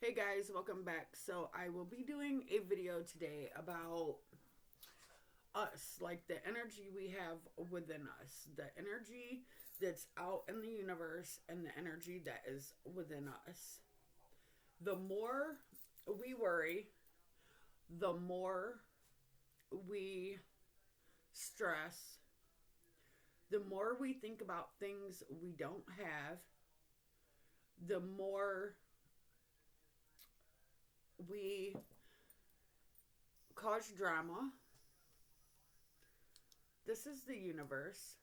Hey guys, welcome back. So I will be doing a video today about us, like the energy we have within us, the energy that's out in the universe, and the energy that is within us. The more we worry, the more we stress, the more we think about things we don't have, the more we cause drama. This is the universe.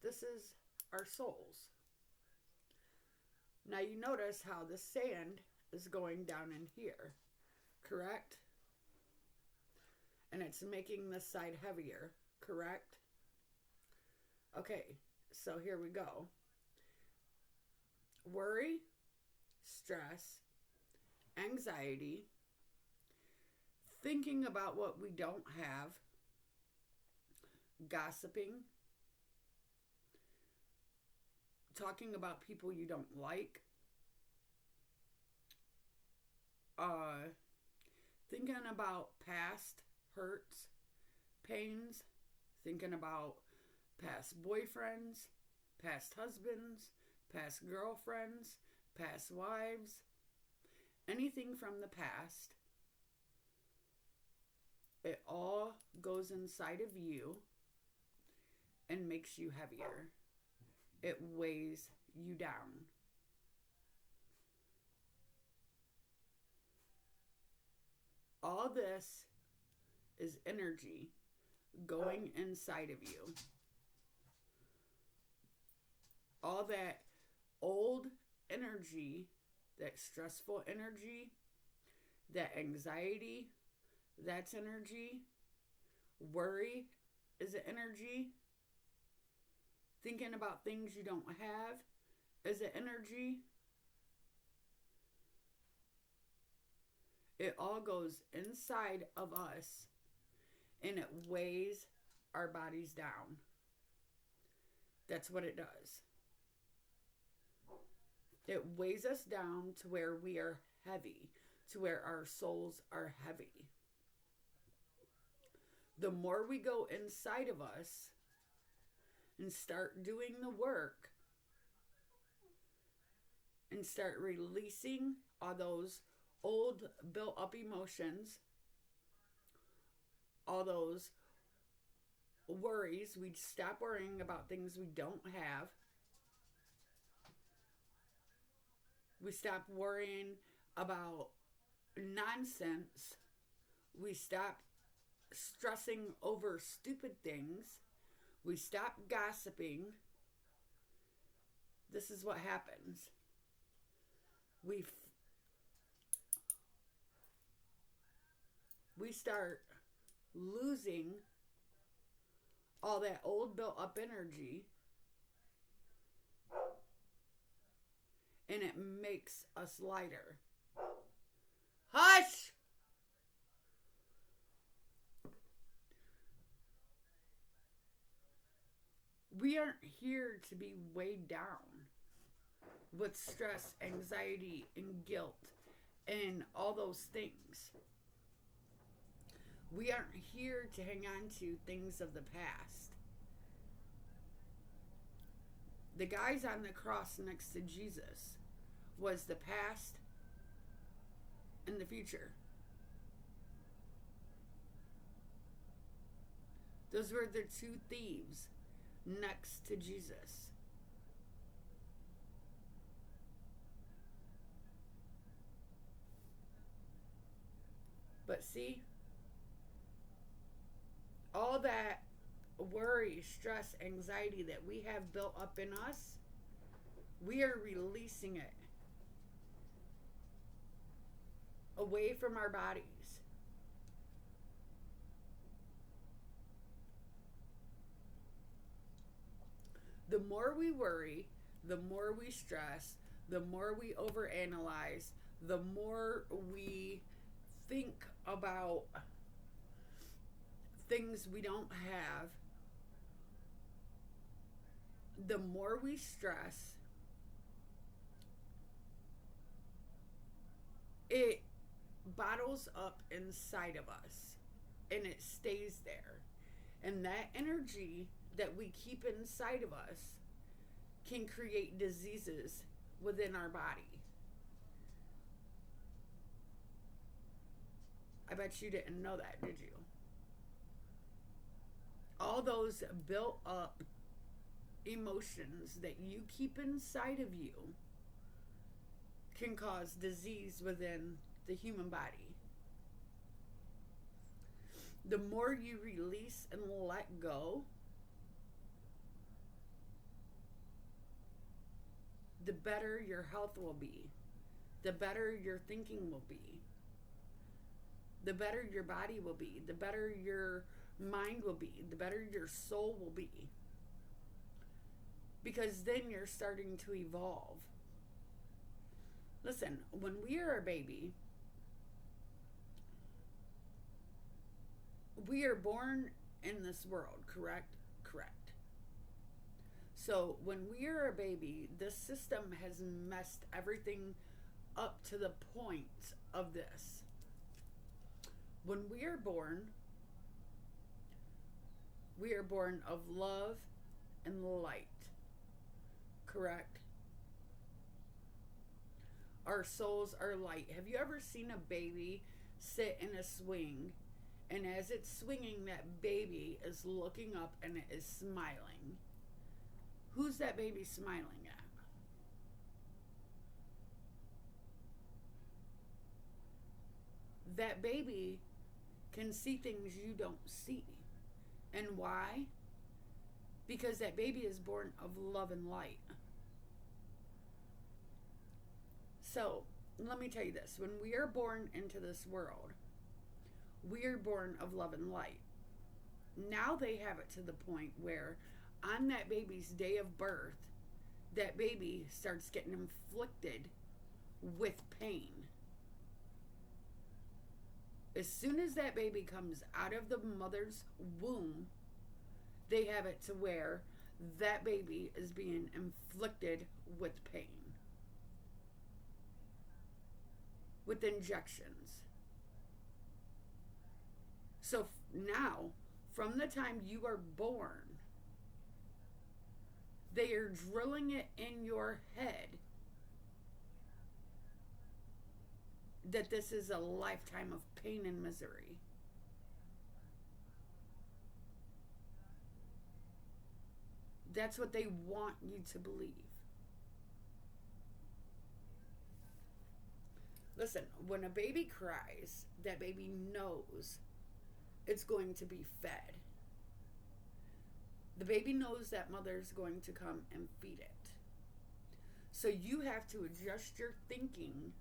This is our souls. Now you notice how the sand is going down in here, correct? And it's making this side heavier, correct? Okay, so here we go. Worry, stress, anxiety, thinking about what we don't have, gossiping, talking about people you don't like, thinking about past hurts, pains, thinking about past boyfriends, past husbands, past girlfriends, past wives, anything from the past. It all goes inside of you and makes you heavier. It weighs you down. All this is energy going inside of you. All that old energy, that stressful energy, that anxiety, that's energy. Worry is an energy. Thinking about things you don't have is an energy. It all goes inside of us and it weighs our bodies down. That's what it does. It weighs us down to where we are heavy, to where our souls are heavy. The more we go inside of us and start doing the work and start releasing all those old built up emotions, all those worries, we stop worrying about things we don't have. We stop worrying about nonsense. We stop stressing over stupid things. We stop gossiping. This is what happens. We start losing all that old built up energy, and it makes us lighter. Hush! We aren't here to be weighed down with stress, anxiety, and guilt, and all those things. We aren't here to hang on to things of the past. The guys on the cross next to Jesus was the past and the future. Those were the two thieves next to Jesus. But see, all that worry, stress, anxiety that we have built up in us, we are releasing it away from our bodies. The more we worry, the more we stress, the more we overanalyze, the more we think about things we don't have, the more we stress, it bottles up inside of us and it stays there. And that energy that we keep inside of us can create diseases within our body. I bet you didn't know that, did you? All those built up emotions that you keep inside of you can cause disease within the human body. The more you release and let go, the better your health will be, the better your thinking will be, the better your body will be, the better your mind will be, the better your soul will be. Because then you're starting to evolve. Listen, when we are a baby, we are born in this world, correct? Correct. So when we are a baby, the system has messed everything up to the point of this. When we are born of love and light, correct? Our souls are light. Have you ever seen a baby sit in a swing, and as it's swinging, that baby is looking up and it is smiling? Who's that baby smiling at? That baby can see things you don't see. And why? Because that baby is born of love and light. So, let me tell you this. When we are born into this world, we are born of love and light. Now they have it to the point where on that baby's day of birth, that baby starts getting inflicted with pain. As soon as that baby comes out of the mother's womb, they have it to where that baby is being inflicted with pain. With injections. So now, from the time you are born, they are drilling it in your head that this is a lifetime of pain and misery. That's what they want you to believe. Listen, when a baby cries, that baby knows it's going to be fed. The baby knows that mother's going to come and feed it. So you have to adjust your thinking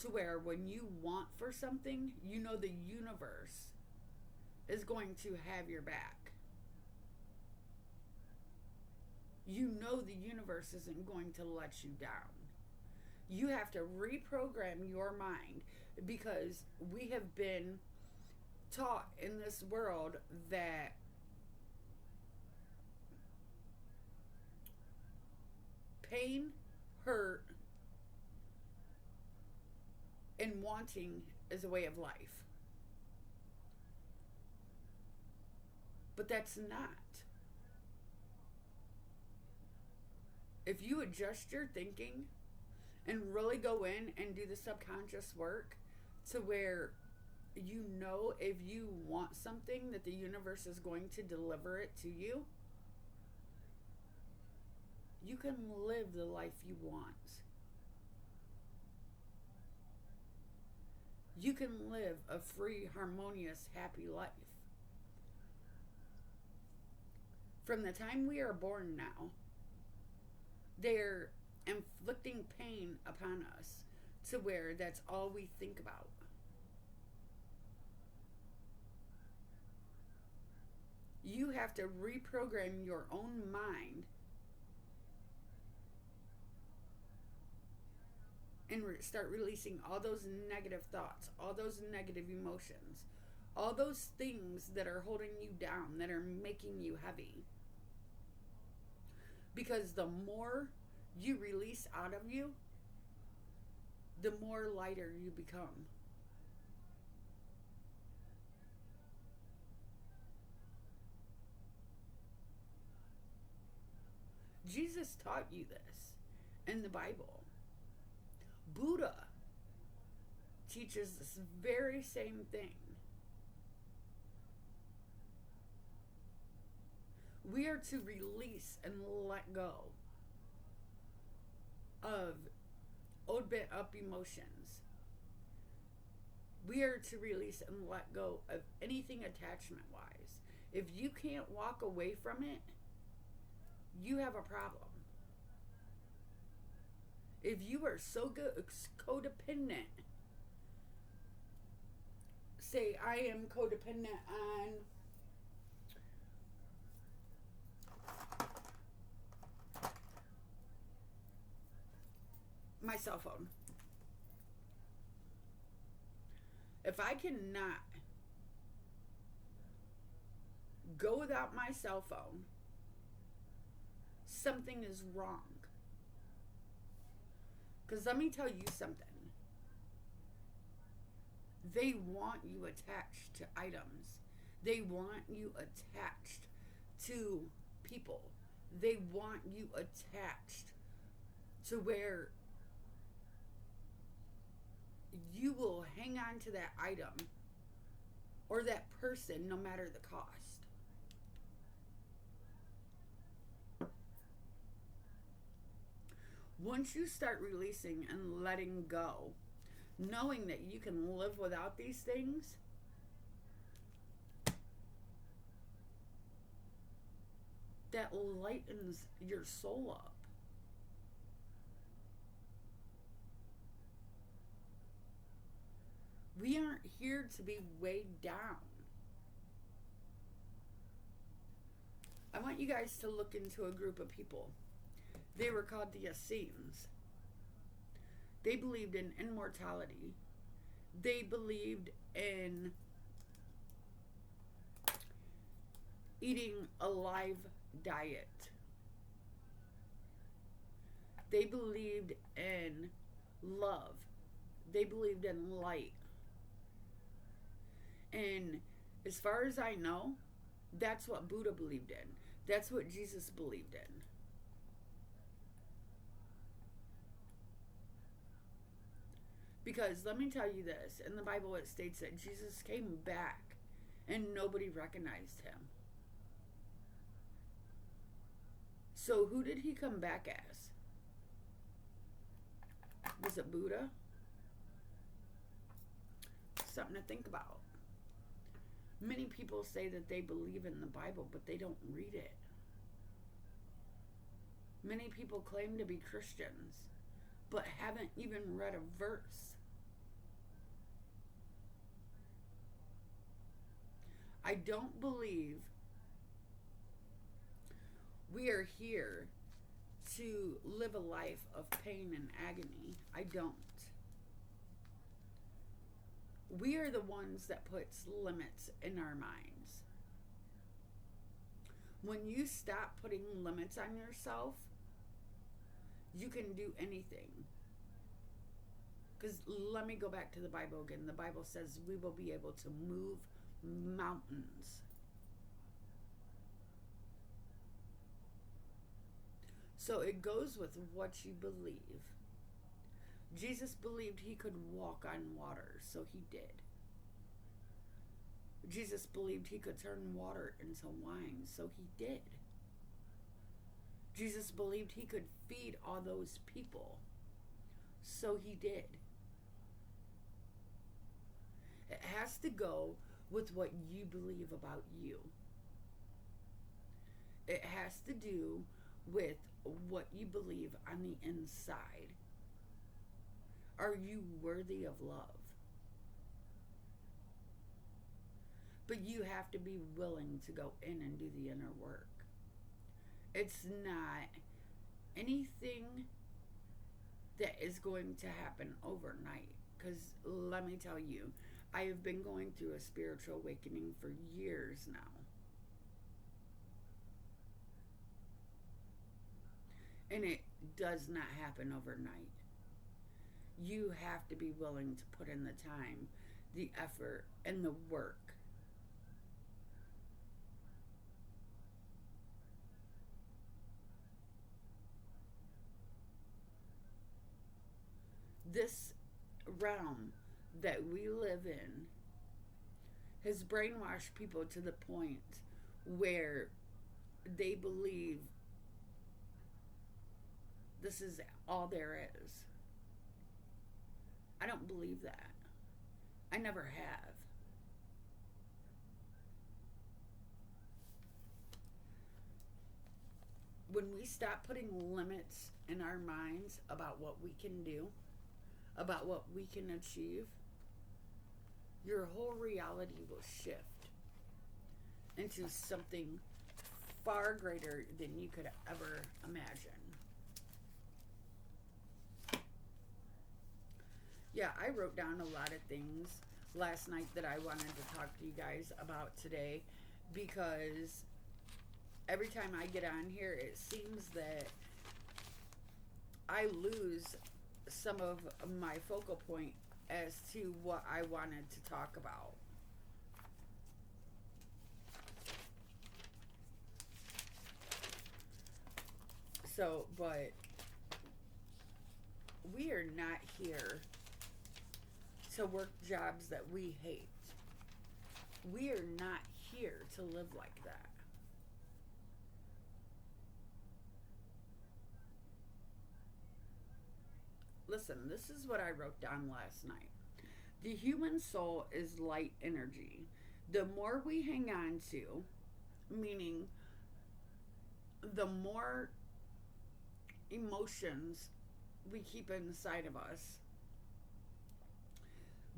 to where when you want for something, you know the universe is going to have your back. You know the universe isn't going to let you down. You have to reprogram your mind, because we have been taught in this world that pain, hurt, and wanting is a way of life. But that's not. If you adjust your thinking and really go in and do the subconscious work to where you know if you want something that the universe is going to deliver it to you, you can live the life you want. You can live a free, harmonious, happy life. From the time we are born now, they're inflicting pain upon us to where that's all we think about. You have to reprogram your own mind and start releasing all those negative thoughts, all those negative emotions, all those things that are holding you down, that are making you heavy. Because the more you release out of you, the more lighter you become. Jesus taught you this in the Bible. Buddha teaches this very same thing. We are to release and let go of old bent up emotions. We are to release and let go of anything attachment wise. If you can't walk away from it, you have a problem. If you are so good codependent, say I am codependent on my cell phone. If I cannot go without my cell phone, something is wrong. Because let me tell you something. They want you attached to items. They want you attached to people. They want you attached to where you will hang on to that item or that person no matter the cost. Once you start releasing and letting go, knowing that you can live without these things, that lightens your soul up. We aren't here to be weighed down. I want you guys to look into a group of people. They were called the Essenes. They believed in immortality. They believed in eating a live diet. They believed in love. They believed in light. And as far as I know, that's what Buddha believed in. That's what Jesus believed in. Because let me tell you this, in the Bible it states that Jesus came back and nobody recognized him. So who did he come back as? Was it Buddha? Something to think about. Many people say that they believe in the Bible, but they don't read it. Many people claim to be Christians, but haven't even read a verse. I don't believe we are here to live a life of pain and agony. I don't. We are the ones that puts limits in our minds. When you stop putting limits on yourself, you can do anything. Because let me go back to the Bible again. The Bible says we will be able to move mountains. So it goes with what you believe. Jesus believed he could walk on water, so he did. Jesus believed he could turn water into wine, so he did. Jesus believed he could feed all those people, so he did. It has to go with what you believe about you. It has to do with what you believe on the inside. Are you worthy of love? But you have to be willing to go in and do the inner work. It's not anything that is going to happen overnight. Because let me tell you, I have been going through a spiritual awakening for years now. And it does not happen overnight. You have to be willing to put in the time, the effort, and the work. This realm that we live in has brainwashed people to the point where they believe this is all there is. I don't believe that. I never have. When we stop putting limits in our minds about what we can do, about what we can achieve, your whole reality will shift into something far greater than you could ever imagine. Yeah, I wrote down a lot of things last night that I wanted to talk to you guys about today, because every time I get on here, it seems that I lose some of my focal point as to what I wanted to talk about. So, but we are not here to work jobs that we hate. We are not here to live like that. Listen, this is what I wrote down last night. The human soul is light energy. The more we hang on to, meaning the more emotions we keep inside of us,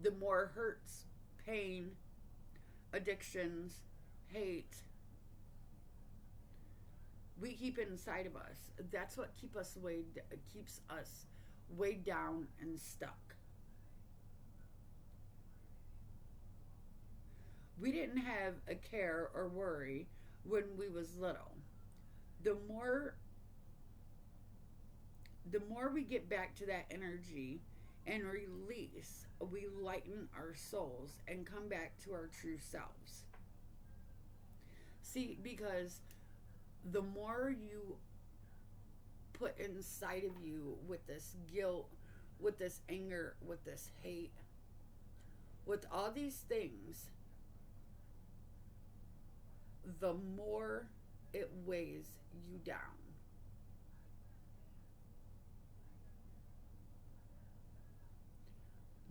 the more hurts, pain, addictions, hate we keep inside of us. That's what keeps us weighed down and stuck. We didn't have a care or worry when we was little. The more we get back to that energy and release, we lighten our souls and come back to our true selves. See, because the more you put inside of you with this guilt, with this anger, with this hate, with all these things, the more it weighs you down.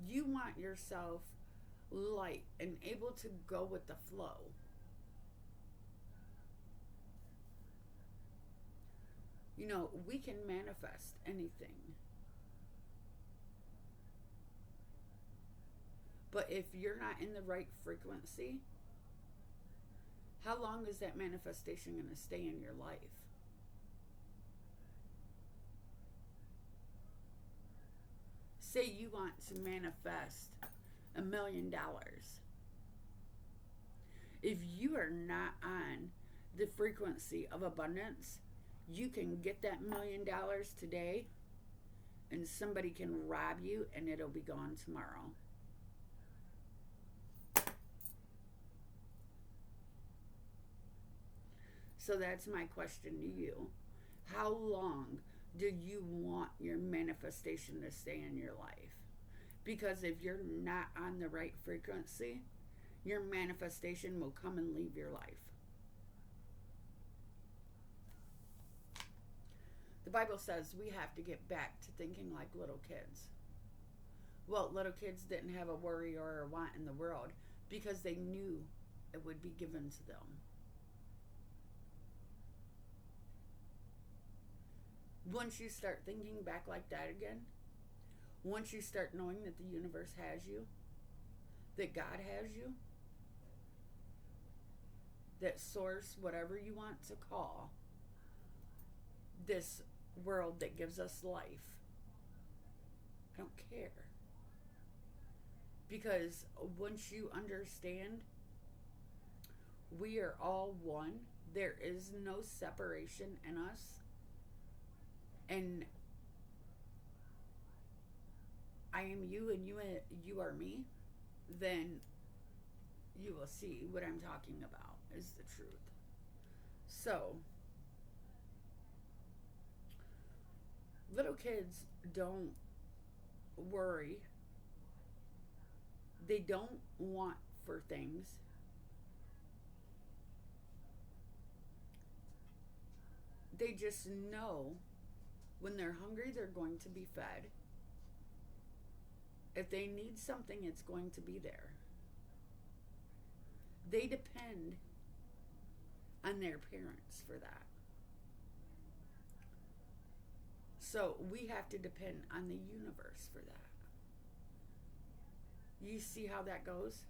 You want yourself light and able to go with the flow. You know, we can manifest anything. But if you're not in the right frequency, how long is that manifestation going to stay in your life? Say you want to manifest $1 million. If you are not on the frequency of abundance, you can get that $1 million today and somebody can rob you and it'll be gone tomorrow. So that's my question to you. How long do you want your manifestation to stay in your life? Because if you're not on the right frequency, your manifestation will come and leave your life. The Bible says we have to get back to thinking like little kids. Well, little kids didn't have a worry or a want in the world because they knew it would be given to them. Once you start thinking back like that again, once you start knowing that the universe has you, that God has you, that source, whatever you want to call, this world that gives us life, I don't care. Because once you understand, we are all one. There is no separation in us. And I am you and you are me, then you will see what I'm talking about is the truth. So, little kids don't worry. They don't want for things. They just know when they're hungry, they're going to be fed. If they need something, it's going to be there. They depend on their parents for that. So we have to depend on the universe for that. You see how that goes?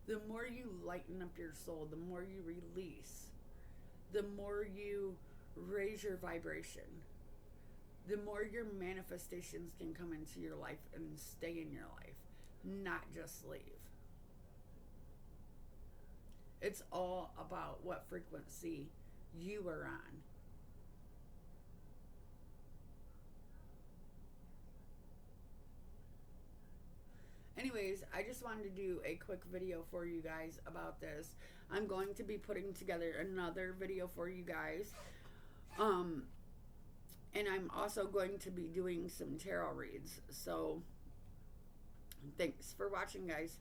The more you lighten up your soul, the more you release, the more you raise your vibration, the more your manifestations can come into your life and stay in your life, not just leave. It's all about what frequency you are on. Anyways, I just wanted to do a quick video for you guys about this. I'm going to be putting together another video for you guys. And I'm also going to be doing some tarot reads. So, thanks for watching, guys.